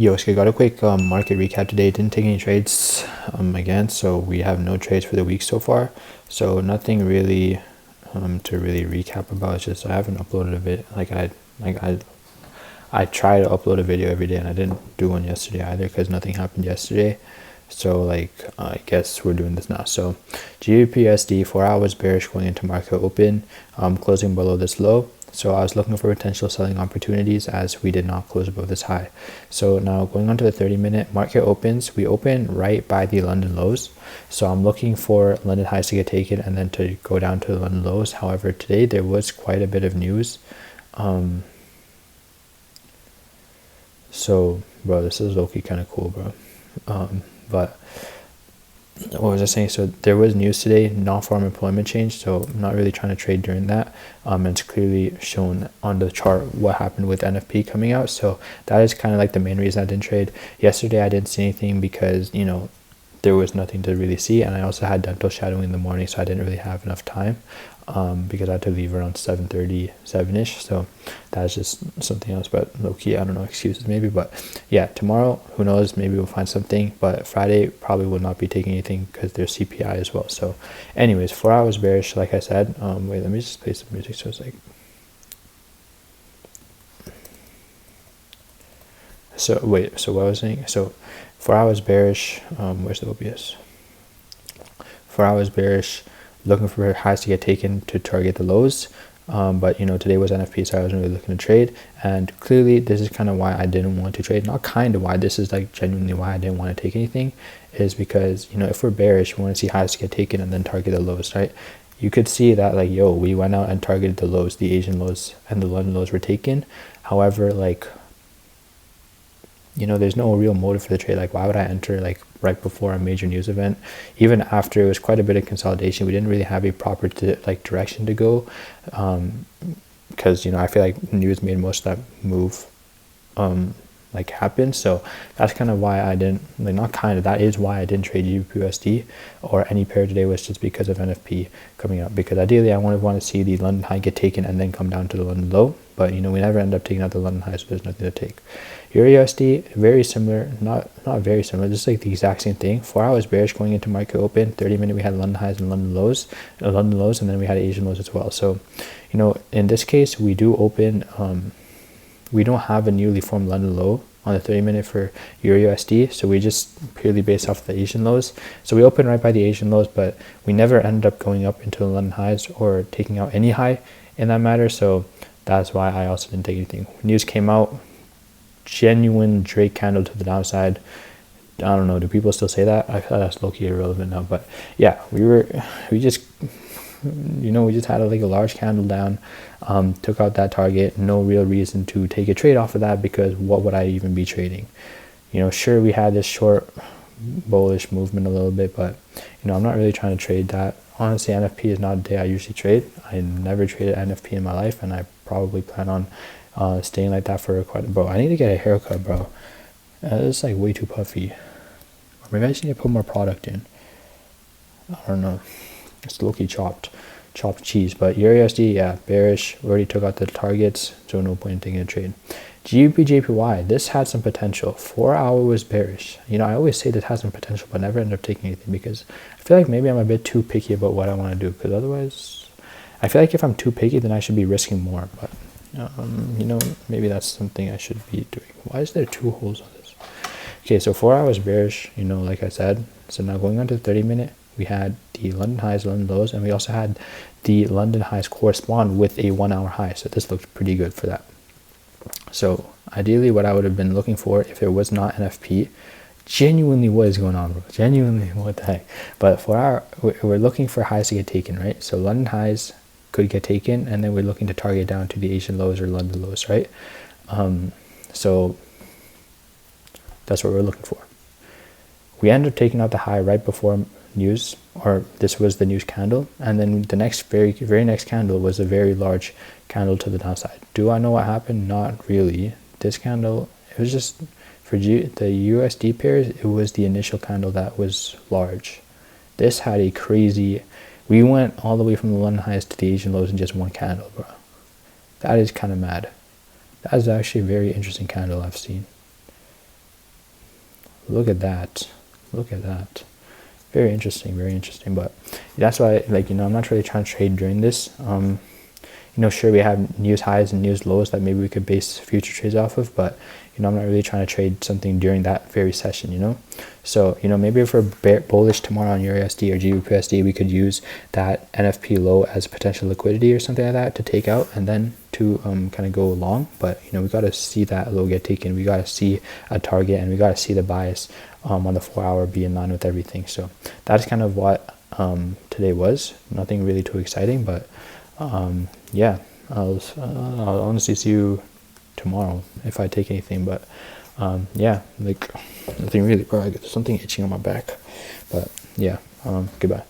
Yo, so I got a quick market recap today. Didn't take any trades again, so we have no trades for the week so far. So nothing really to really recap about. It's just I haven't uploaded a bit. I try to upload a video every day, and I didn't do one yesterday either because nothing happened yesterday. So I guess we're doing this now. So GBP/USD 4 hours bearish going into market open, closing below this low. So I was looking for potential selling opportunities as we did not close above this high. So now going on to the 30-minute market opens, we open right by the London lows. So I'm looking for London highs to get taken and then to go down to the London lows. However, today there was quite a bit of news. So bro, this is low-key kind of cool, bro. But what was I saying? So there was news today, non-farm employment change. So I'm not really trying to trade during that. And it's clearly shown on the chart what happened with NFP coming out. So that is kind of like the main reason I didn't trade. Yesterday I didn't see anything because, you know, there was nothing to really see. And I also had dental shadowing in the morning, so I didn't really have enough time because I had to leave around 7:37ish. So that's just something else, but low-key, I don't know, excuses maybe. But yeah, tomorrow, who knows, maybe we'll find something. But Friday probably will not be taking anything because there's CPI as well. So anyways, 4 hours bearish, like I said. Wait, let me just play some music so it's like, so wait, so what I was saying, so 4 hours bearish, where's the OBS? 4 hours bearish, looking for highs to get taken to target the lows. But you know, today was NFP, so I wasn't really looking to trade. And clearly this is kind of why I didn't want to trade. Not kind of why, this is like genuinely why I didn't want to take anything, is because, you know, if we're bearish, we want to see highs to get taken and then target the lows, right? You could see that, like, yo, we went out and targeted the lows, the Asian lows and the London lows were taken. However, like, you know, there's no real motive for the trade. Like, why would I enter like right before a major news event? Even after it was quite a bit of consolidation, we didn't really have a proper direction to go, because, you know, I feel like news made most of that move like happen. So that's kind of why I didn't, like, not kind of, that is why I didn't trade GBP/USD or any pair today, was just because of NFP coming up. Because ideally I want to see the London high get taken and then come down to the London low, but you know, we never end up taking out the London high, so there's nothing to take. EUR/USD, very similar, not very similar, just like the exact same thing. 4 hours bearish going into market open. 30-minute we had London highs and London lows, and then we had Asian lows as well. So, you know, in this case we do open, we don't have a newly formed London low on the 30-minute for EUR/USD, so we just purely based off the Asian lows. So we opened right by the Asian lows, but we never ended up going up into the London highs or taking out any high in that matter. So that's why I also didn't take anything. News came out, genuine Drake candle to the downside. I don't know, do people still say that? I thought that's low-key irrelevant now, but yeah, we just had like a large candle down, took out that target. No real reason to take a trade off of that, because what would I even be trading? You know, sure, we had this short bullish movement a little bit, but you know, I'm not really trying to trade that. Honestly, NFP is not a day I usually trade. I never traded NFP in my life, and I probably plan on staying like that for quite. Bro, I need to get a haircut, bro. It's like way too puffy. Or maybe I just need to put more product in. I don't know. It's low-key chopped cheese. But EUR/USD, yeah, bearish. We already took out the targets, so no point in taking a trade. GBP/JPY, this had some potential. 4 hour was bearish. You know, I always say this has some potential, but never end up taking anything, because I feel like maybe I'm a bit too picky about what I want to do. Because otherwise, I feel like if I'm too picky, then I should be risking more. But you know, maybe that's something I should be doing. Why is there 2 holes on this? Okay, so 4 hours bearish, you know, like I said. So now going on to the 30-minute, we had the London highs, London lows, and we also had the London highs correspond with a 1 hour high. So this looked pretty good for that. So ideally what I would have been looking for, if it was not NFP, genuinely what is going on, bro? Genuinely, what the heck? But we're looking for highs to get taken, right? So London highs could get taken, and then we're looking to target down to the Asian lows or London lows, right? So that's what we're looking for. We ended up taking out the high right before news, or this was the news candle, and then the next very next candle was a very large candle to the downside. Do I know what happened? Not really. This candle, it was just for the USD pairs, it was the initial candle that was large. This had a crazy, we went all the way from the London highs to the Asian lows in just one candle, bro. That is kind of mad. That is actually a very interesting candle I've seen. look at that. Look at that. Very interesting, very interesting. But that's why, like, I'm not really trying to trade during this. Sure, we have news highs and news lows that maybe we could base future trades off of, but I'm not really trying to trade something during that very session. So maybe if we're bullish tomorrow on EURUSD or GBPUSD, we could use that NFP low as potential liquidity or something like that to take out and then to kind of go long. But we got to see that low get taken. We got to see a target, and we got to see the bias on the 4-hour be in line with everything. So that's kind of what today was. Nothing really too exciting, but yeah, I'll honestly see you tomorrow if I take anything. But yeah, like nothing really, bro. I got something itching on my back, but yeah, goodbye.